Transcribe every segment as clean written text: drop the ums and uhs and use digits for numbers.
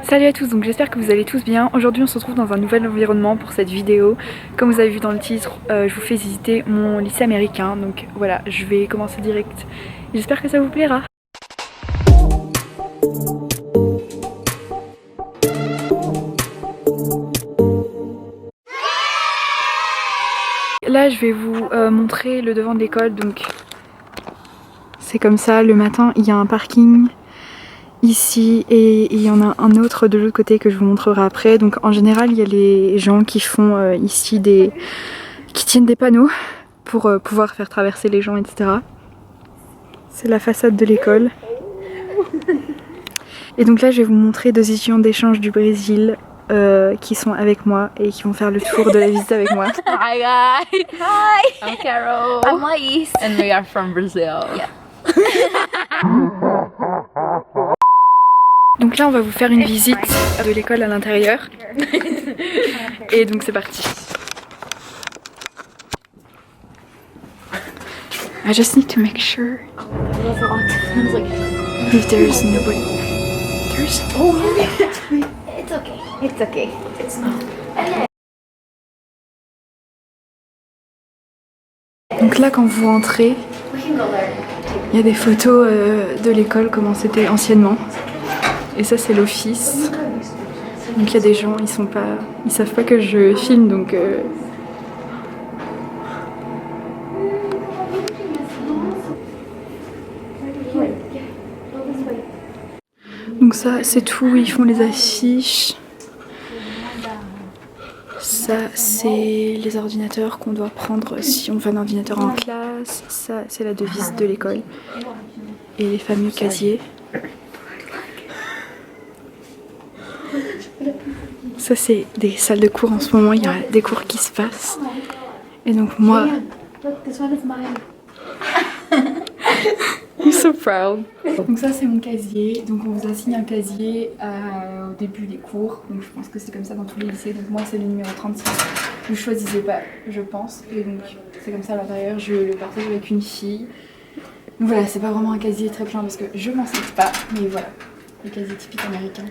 Salut à tous, donc j'espère que vous allez tous bien. Aujourd'hui on se retrouve dans un nouvel environnement pour cette vidéo. Comme vous avez vu dans le titre, je vous fais visiter mon lycée américain. Donc voilà, je vais commencer direct. J'espère que ça vous plaira. Là je vais vous montrer le devant de l'école. Donc c'est comme ça, le matin il y a un parking ici et il y en a un autre de l'autre côté que je vous montrerai après. Donc en général il y a les gens qui font ici qui tiennent des panneaux pour pouvoir faire traverser les gens, etc. C'est la façade de l'école. Et donc là je vais vous montrer deux étudiants d'échange du Brésil qui sont avec moi et qui vont faire le tour de la visite avec moi. Hi guys! Hi! I'm Carol. I'm Lais. And we are from Brazil. Yeah. Donc là on va vous faire une visite de l'école à l'intérieur. Et donc c'est parti. I just need to make sure if there's nobody. There's... It's okay. It's okay. It's not. Donc là quand vous entrez, We can go there. il y a des photos de l'école comment c'était anciennement. Et ça c'est l'office. Donc il y a des gens, ils savent pas que je filme donc donc ça c'est tout, ils font les affiches. Ça c'est les ordinateurs qu'on doit prendre si on veut un ordinateur en classe. Ça c'est la devise de l'école. Et les fameux casiers. Ça c'est des salles de cours en ce moment, il y a des cours qui se passent. Et donc moi... Look, this one is mine. I'm so proud. Donc ça c'est mon casier, donc on vous assigne un casier au début des cours. Donc je pense que c'est comme ça dans tous les lycées, donc moi c'est le numéro 36. Vous choisissez pas, je pense. Et donc c'est comme ça à l'intérieur, je le partage avec une fille. Donc voilà, c'est pas vraiment un casier très plein parce que je m'en sers pas, mais voilà, le casier typique américain.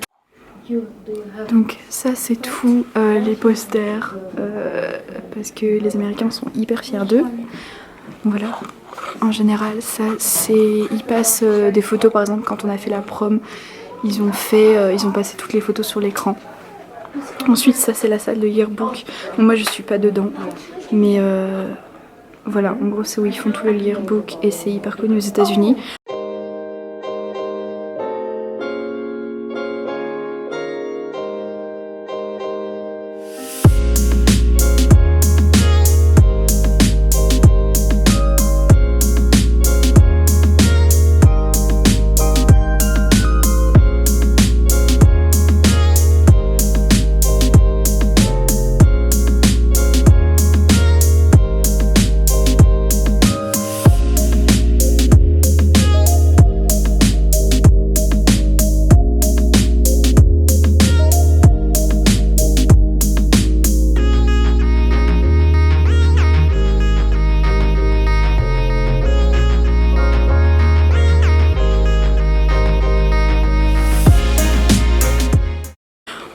Donc ça c'est tout les posters parce que les Américains sont hyper fiers d'eux. Voilà, en général ça c'est... Ils passent des photos par exemple quand on a fait la prom, ils ont passé toutes les photos sur l'écran. Ensuite ça c'est la salle de yearbook, bon, moi je suis pas dedans mais voilà, en gros c'est où ils font tout le yearbook et c'est hyper connu aux États-Unis.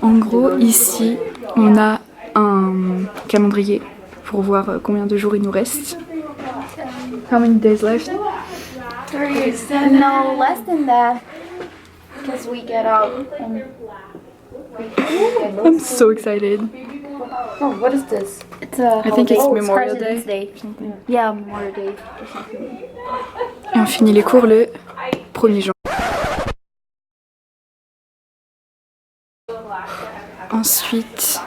En gros, ici, on a un calendrier pour voir combien de jours il nous reste. How many days left? 37. No, less than that. Because we get out. I'm so excited. Oh, what is this? It's I think it's Memorial President's Day. Yeah, Memorial Day or something. Et on finit les cours le 1er juin. Ensuite...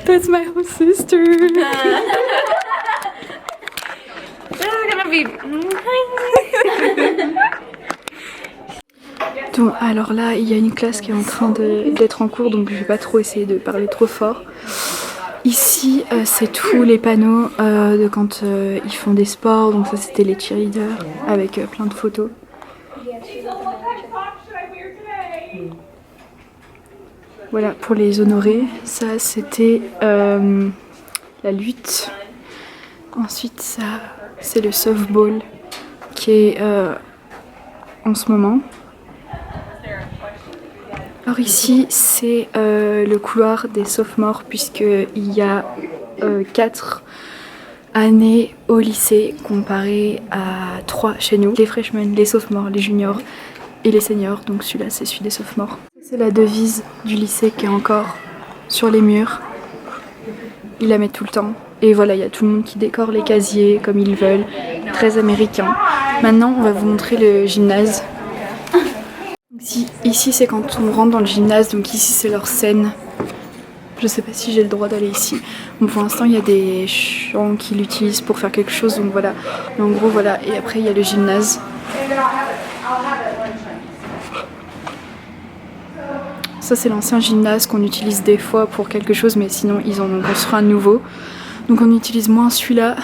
That's my whole sister. Donc, alors là, il y a une classe qui est en train d'être en cours, donc je vais pas trop essayer de parler trop fort. Ici, c'est tous les panneaux de quand ils font des sports, donc ça c'était les cheerleaders avec plein de photos. Voilà pour les honorer, ça c'était la lutte. Ensuite ça c'est le softball qui est en ce moment. Alors ici c'est le couloir des sophomores puisqu'il y a 4 années au lycée comparé à 3 chez nous. Les freshmen, les sophomores, les juniors et les seniors. Donc celui-là c'est celui des sophomores. C'est la devise du lycée qui est encore sur les murs. Ils la mettent tout le temps. Et voilà, il y a tout le monde qui décore les casiers comme ils veulent. Très américain. Maintenant on va vous montrer le gymnase. Ici c'est quand on rentre dans le gymnase, donc ici c'est leur scène. Je sais pas si j'ai le droit d'aller ici. Bon, pour l'instant il y a des gens qui l'utilisent pour faire quelque chose, donc voilà. Mais en gros voilà, et après il y a le gymnase. Ça c'est l'ancien gymnase qu'on utilise des fois pour quelque chose, mais sinon ils en ont construit un nouveau. Donc on utilise moins celui-là.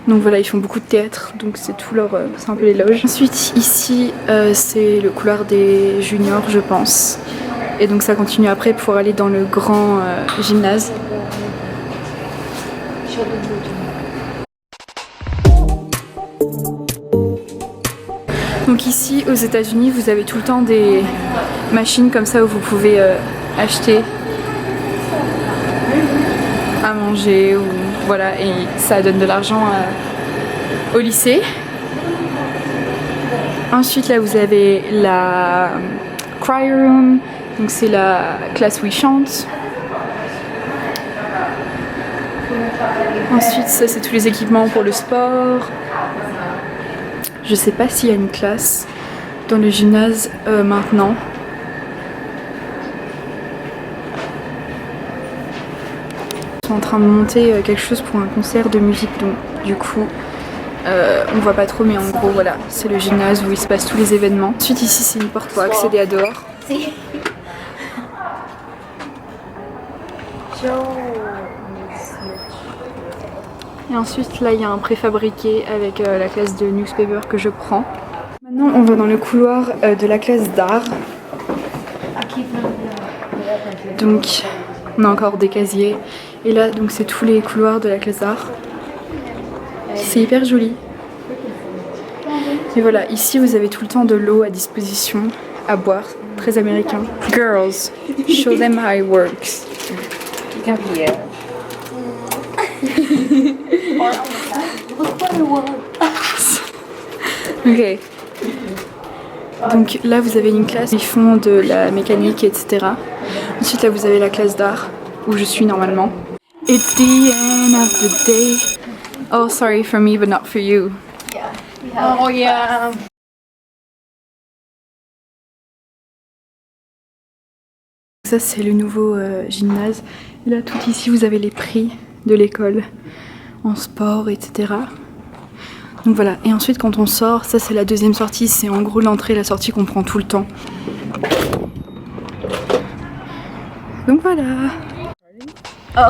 Donc voilà, ils font beaucoup de théâtre, donc c'est tout leur, c'est un peu les loges. Ensuite ici c'est le couloir des juniors je pense. Et donc ça continue après pour aller dans le grand gymnase. Donc ici aux États-Unis vous avez tout le temps des machines comme ça où vous pouvez acheter à manger ou voilà, et ça donne de l'argent au lycée. Ensuite là vous avez la choir room, donc c'est la classe où ils chantent. Ensuite ça c'est tous les équipements pour le sport. Je sais pas s'il y a une classe dans le gymnase maintenant. Ils sont en train de monter quelque chose pour un concert de musique, donc du coup on voit pas trop, mais en gros voilà, c'est le gymnase où il se passe tous les événements. Ensuite ici c'est une porte pour accéder à dehors. Et ensuite là il y a un préfabriqué avec la classe de newspaper que je prends. Maintenant on va dans le couloir de la classe d'art. Donc on a encore des casiers. Et là donc c'est tous les couloirs de la classe d'art. C'est hyper joli. Et voilà, ici vous avez tout le temps de l'eau à disposition à boire, très américain. Girls, show them how it works. Ok. Donc là vous avez une classe, ils font de la mécanique, etc. Ensuite là vous avez la classe d'art où je suis normalement. It's the end of the day. Oh sorry for me but not for you. Oh yeah. Ça c'est le nouveau gymnase. Et là tout ici vous avez les prix de l'école en sport, etc. Donc voilà, et ensuite quand on sort, ça c'est la deuxième sortie, c'est en gros l'entrée et la sortie qu'on prend tout le temps. Donc voilà. Oh.